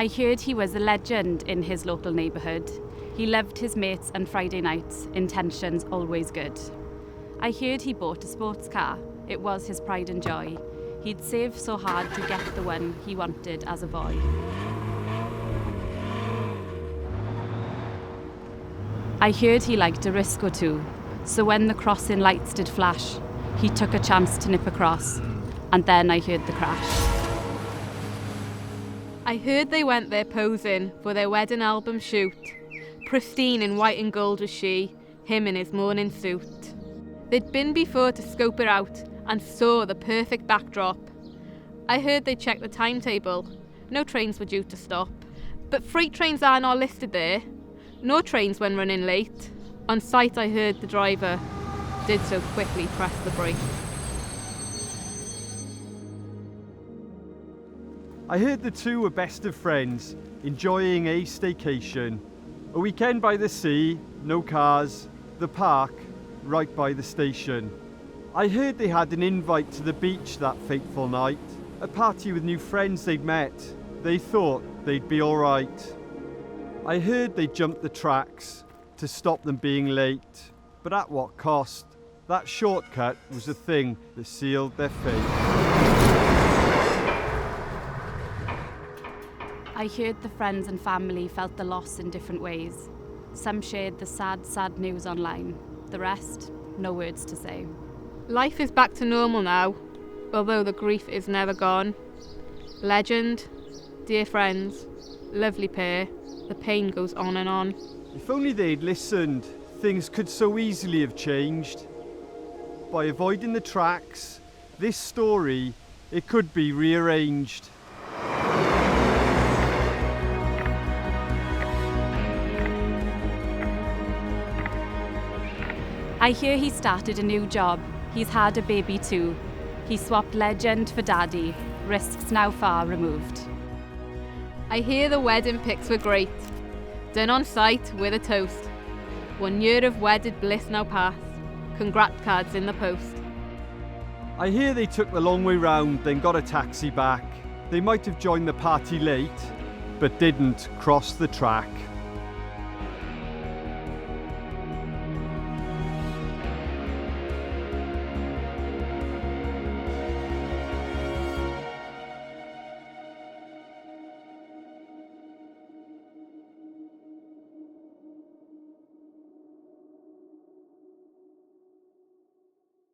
I heard he was a legend in his local neighbourhood. He loved his mates and Friday nights, intentions always good. I heard he bought a sports car. It was his pride and joy. He'd saved so hard to get the one he wanted as a boy. I heard he liked a risk or two, so when the crossing lights did flash, he took a chance to nip across, and then I heard the crash. I heard they went there posing for their wedding album shoot. Pristine in white and gold was she, him in his morning suit. They'd been before to scope it out and saw the perfect backdrop. I heard they checked the timetable. No trains were due to stop. But freight trains are not listed there. No trains when running late. On sight I heard the driver did so quickly press the brake. I heard the two were best of friends, enjoying a staycation. A weekend by the sea, no cars, the park, right by the station. I heard they had an invite to the beach that fateful night, a party with new friends they'd met. They thought they'd be alright. I heard they jumped the tracks to stop them being late, but at what cost? That shortcut was the thing that sealed their fate. I heard the friends and family felt the loss in different ways. Some shared the sad, sad news online. The rest, no words to say. Life is back to normal now, although the grief is never gone. Legend, dear friends, lovely pair, the pain goes on and on. If only they'd listened, things could so easily have changed. By avoiding the tracks, this story, it could be rearranged. I hear he started a new job. He's had a baby too. He swapped legend for daddy. Risks now far removed. I hear the wedding pics were great. Done on site with a toast. 1 year of wedded bliss now past. Congrats cards in the post. I hear they took the long way round, then got a taxi back. They might have joined the party late, but didn't cross the track.